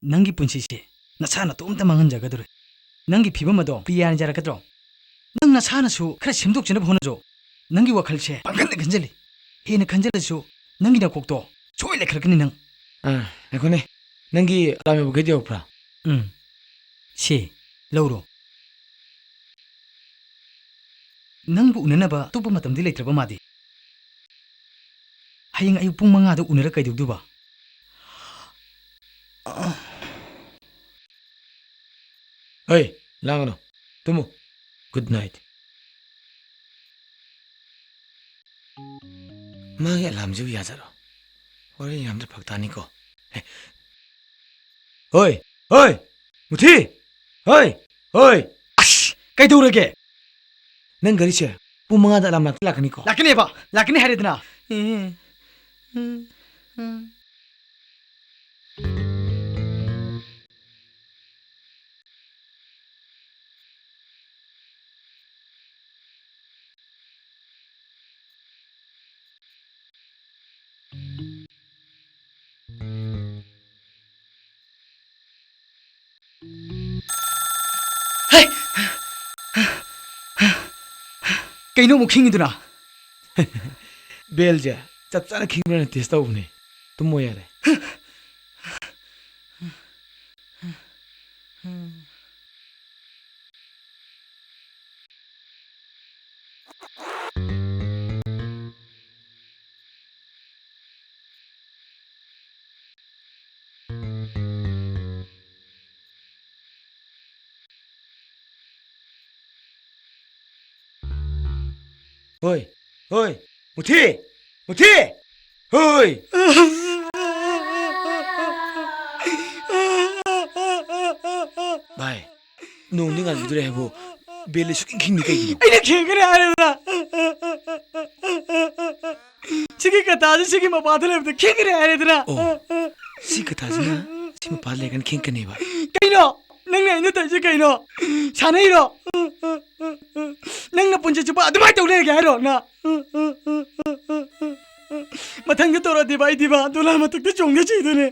ꯅꯪꯒꯤ ꯄꯨꯟꯁꯤꯁꯦ ꯅꯁꯥꯅ ꯇꯣꯝꯇ ꯃꯥꯡꯍꯟꯖꯒꯗꯧꯔꯦ. ꯅꯪꯒꯤ ꯐꯤꯕꯝ ꯑꯗꯣ ꯄ꯭ꯔꯤꯌꯥꯅ ꯌꯥꯔꯛꯀꯗ꯭ꯔꯣ? ꯅꯪ ꯅꯁꯥꯅꯁꯨ ꯈꯔ ꯁꯦꯝꯗꯣꯛꯆꯅꯕ ꯍꯣꯠꯅꯖꯧ. ꯅꯪꯒꯤ ꯋꯥꯈꯜꯁꯦ ꯄꯪꯈꯟꯗ ꯈꯟꯖꯜꯂꯤ. ꯍꯦꯟꯅ ꯈꯟꯖꯜꯂꯁꯨ ꯅꯪꯒꯤ ꯅꯀꯣꯛꯇꯣ ꯁꯣꯏ ꯂꯩꯈꯠꯂꯛꯀꯅꯤ ꯅꯪ. ꯉꯥꯏꯈꯣꯅꯦ. ꯅꯪꯒꯤ ꯑꯂꯥꯔꯝ ꯌꯧꯕꯈꯩꯗꯤ ꯌꯧꯔꯛꯄ꯭ꯔꯥ? ꯁꯤ ꯂꯧꯔꯣ. ꯅꯪꯕꯨ ꯎꯅꯅꯕ ꯑꯇꯣꯞꯄ ꯃꯇꯝꯗꯤ ꯂꯩꯇ꯭ꯔꯕ ꯃꯥꯗꯤ. ꯍꯌꯦꯡ ꯑꯌꯨꯛ ꯄꯨꯡ 5ꯗ ꯎꯅꯔ ꯀꯩꯗꯧꯗꯨꯕ? ꯍꯣꯏ, ꯂꯥꯡꯒꯅꯨ. ꯇꯨꯝꯃꯨ. Good night. ꯃꯥꯒꯤ ꯑꯂꯥꯔꯝꯁꯤꯕꯨ ꯌꯥꯖꯔꯣ? ꯍꯣꯔꯦꯟ ꯌꯥꯝꯅ ꯐꯛ ꯇꯥꯅꯤꯀꯣ. ꯍꯣꯏ ꯍꯣꯏ ꯃꯨꯊꯤ. ꯍꯣꯏ ꯍꯣꯏ. ꯑꯁ ꯀꯩꯗꯧꯔꯒꯦ? ꯅꯪ ꯒꯥꯔꯤꯁꯦ ꯄꯨꯡ 5ꯗ ꯑꯂꯥꯔꯝ ꯂꯥꯛꯀꯅꯤꯀꯣ. ꯂꯥꯛꯀꯅꯦꯕ. ꯂꯥꯛꯀꯅꯤ ꯍꯥꯏꯔꯦꯗꯅ. ꯀꯩꯅꯣ ꯑꯃꯨꯛ ꯈꯤꯡꯉꯤꯗꯨꯅ? ꯕꯦꯜꯁꯦ ꯆꯞ ꯆꯥꯅ ꯈꯤꯡꯕ꯭ꯔꯅ ꯇꯦꯁ ꯇꯧꯕꯅꯦ. ꯇꯨꯝꯃꯣ ꯌꯥꯔꯦ. ꯍꯣꯏ ꯍꯣꯏ ꯃꯨꯊꯤ ꯃꯨꯊꯤ. ꯍꯣꯏ. ꯚꯥꯏ, ꯅꯣꯡꯗꯤ ꯉꯥꯟꯈꯤꯗꯣꯔꯦ ꯍꯥꯏꯕꯨ ꯕꯦꯜꯗꯤ ꯁꯨꯛꯈꯤꯡ ꯈꯤꯡꯗꯦ ꯀꯩꯒꯤꯅꯣ? ꯑꯩꯅ ꯈꯤꯡꯒꯅꯤ ꯍꯥꯏꯔꯦꯗꯅ. ꯁꯤꯒꯤ ꯀꯇꯥꯁꯤ ꯁꯤꯒꯤ ꯃꯄꯥꯗ ꯂꯩꯕꯗ ꯈꯤꯡꯒꯅꯤ ꯍꯥꯏꯔꯦꯗꯅ. ꯑꯣ, ꯁꯤ ꯀꯊꯥꯁꯤꯅ ꯁꯤ ꯃꯄꯥꯗ ꯂꯩꯔꯒꯅ ꯈꯤꯡꯀꯅꯦꯕ. ꯀꯩꯅꯣ ꯅꯪꯅ ꯑꯩꯅ ꯇꯧꯔꯤꯁꯦ ꯀꯩꯅꯣ? ꯁꯥꯟꯅꯩꯔꯣ? ꯅꯪꯅ ꯄꯨꯟꯁꯤ ꯆꯨꯞꯄ ꯑꯗꯨꯃꯥꯏꯅ ꯇꯧ ꯂꯩꯔꯒꯦ ꯍꯥꯏꯔꯣ ꯅ? ꯃꯊꯪꯗ ꯇꯧꯔꯗꯤꯕ ꯑꯩꯗꯤꯕ ꯗꯣꯂꯥ ꯃꯊꯛꯇ ꯆꯣꯡꯒ ꯆꯤꯗꯨꯅꯦ.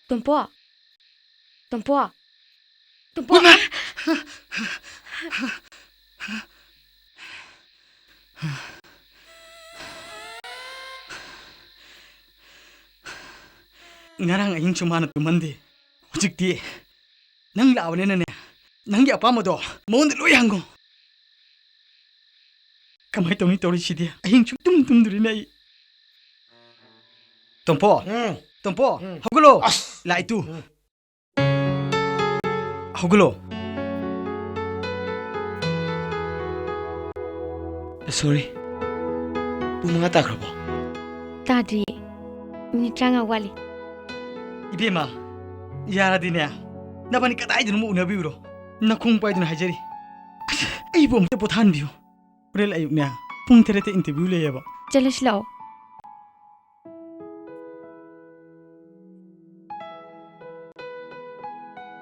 ꯇꯨꯝꯄꯣ ꯇꯨꯝꯄꯣ ꯇꯨꯝꯄꯣ. ꯉꯔꯥꯡ ꯑꯍꯤꯡꯁꯨ ꯃꯥꯅ ꯇꯨꯝꯍꯟꯗꯦ. ꯍꯧꯖꯤꯛꯇꯤ ꯅꯪ ꯂꯥꯛꯑꯕꯅꯤꯅꯅꯦ, ꯅꯪꯒꯤ ꯑꯄꯥꯝꯕꯗꯣ ꯃꯉꯣꯟꯗ ꯂꯣꯏ ꯍꯪꯉꯣ. ꯀꯃꯥꯏ ꯇꯧꯅꯤ ꯇꯧꯔꯤꯁꯤꯗꯤ? ꯑꯍꯤꯡ ꯁꯨꯛꯇꯨꯝ ꯇꯨꯝꯗ꯭ꯔꯤꯅꯦ ꯑꯩ. ꯇꯣꯝꯄꯣ ꯇꯣꯝꯄꯣ, ꯍꯧꯒꯠꯂꯣ. ꯂꯥꯏꯇꯨ ꯍꯧꯒꯠꯂꯣ. ꯁꯣꯔꯤ. ꯄꯨꯡ 5 ꯇꯥꯈ꯭ꯔꯕꯣ? ꯇꯥꯗ꯭ꯔꯤꯌꯦ. ꯃꯤꯅꯤꯠ 30 ꯋꯥꯠꯂꯤ. 이베마 야라디네 나바니 까다이드는 뭐 우나비우로 나콩 빠이드는 하이자리 아이보 엄때 보탄 비우 그래 아이네 풍테레테 인터뷰 레야바 चलिए लाओ.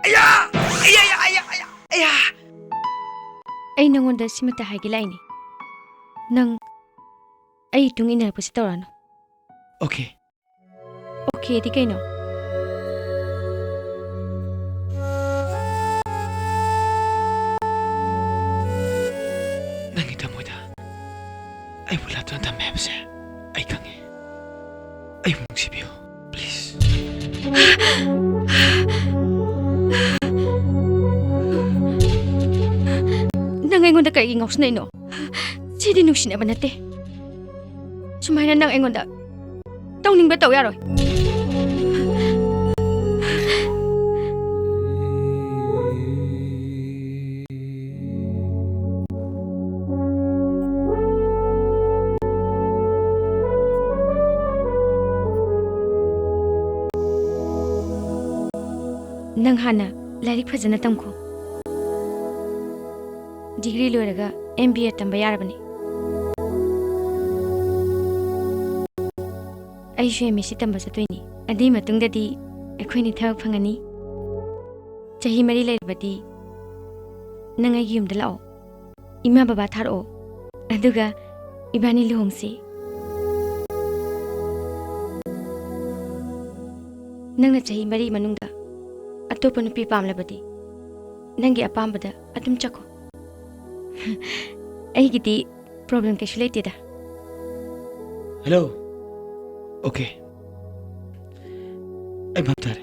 아야 아야 ꯑꯩ ꯅꯪꯉꯣꯟꯗ ꯁꯤꯃꯇ ꯍꯥꯏꯒꯦ ꯂꯥꯛꯏꯅꯤ. ꯅꯪ ꯑꯩ ꯇꯨꯡ ꯏꯟꯅꯔꯛꯄꯁꯤ ꯇꯧꯔꯥꯅꯨ. 오케이. ꯑꯣꯀꯦꯗꯤ ꯀꯩꯅꯣ? ꯅꯪꯒꯤ ꯊꯃꯣꯏꯗ ꯑꯩꯕꯨ ꯂꯥꯞꯇꯨꯅ ꯊꯝꯃꯦ ꯍꯥꯏꯕꯁꯦ ꯑꯩ ꯈꯪꯉꯦ. ꯑꯩꯕꯨ ꯅꯨꯡꯁꯤꯕꯤꯌꯨ, ꯄ꯭ꯂꯤꯖ. ꯅꯪ ꯑꯩꯉꯣꯟꯗ ꯀꯩꯒꯤ ꯉꯥꯎꯁꯤꯟꯅꯩꯅꯣ? ꯁꯤꯗꯤ ꯅꯨꯡꯁꯤꯅꯕ ꯅꯠꯇꯦ. ꯁꯨꯃꯥꯏꯅ ꯅꯪ ꯑꯩꯉꯣꯟꯗ ꯇꯧꯅꯤꯡꯕ ꯇꯧ ꯌꯥꯔꯣꯏ. ꯅꯪ ꯍꯥꯟꯅ ꯂꯥꯏꯔꯤꯛ ꯐꯖꯅ ꯇꯝꯈꯣ ꯗꯤꯒ꯭ꯔꯤ ꯂꯣꯏꯔꯒ MBA ꯇꯝꯕ ꯌꯥꯔꯕꯅꯤ ꯑꯩꯁꯨ MSc ꯇꯝꯕ ꯆꯠꯇꯣꯏꯅꯤ ꯑꯗꯨꯒꯤ ꯃꯇꯨꯡꯗꯗꯤ ꯑꯩꯈꯣꯏꯅꯤ ꯊꯕꯛ ꯐꯪꯒꯅꯤ ꯆꯍꯤ 4 ꯂꯩꯔꯕꯗꯤ ꯅꯪ ꯑꯩꯒꯤ ꯌꯨꯝꯗ ꯂꯥꯛꯑꯣ ꯏꯃꯥ ꯕꯕꯥ ꯊꯥꯔꯛꯑꯣ ꯑꯗꯨꯒ 이반이 루홍씨 ꯅꯪꯅ ꯆꯍꯤ 4 ꯃꯅꯨꯡꯗ ꯑꯇꯣꯞꯄ ꯅꯨꯄꯤ ꯄꯥꯝꯂꯕꯗꯤ ꯅꯪꯒꯤ ꯑꯄꯥꯝꯕꯗ ꯑꯗꯨꯝ ꯆꯠꯈꯣ ꯑꯩꯒꯤꯗꯤ ꯄ꯭ꯔꯣꯕ꯭ꯂꯦꯝ ꯀꯩꯁꯨ ꯂꯩꯇꯦꯗ Hello. Okay. Ay, ma'am, tare.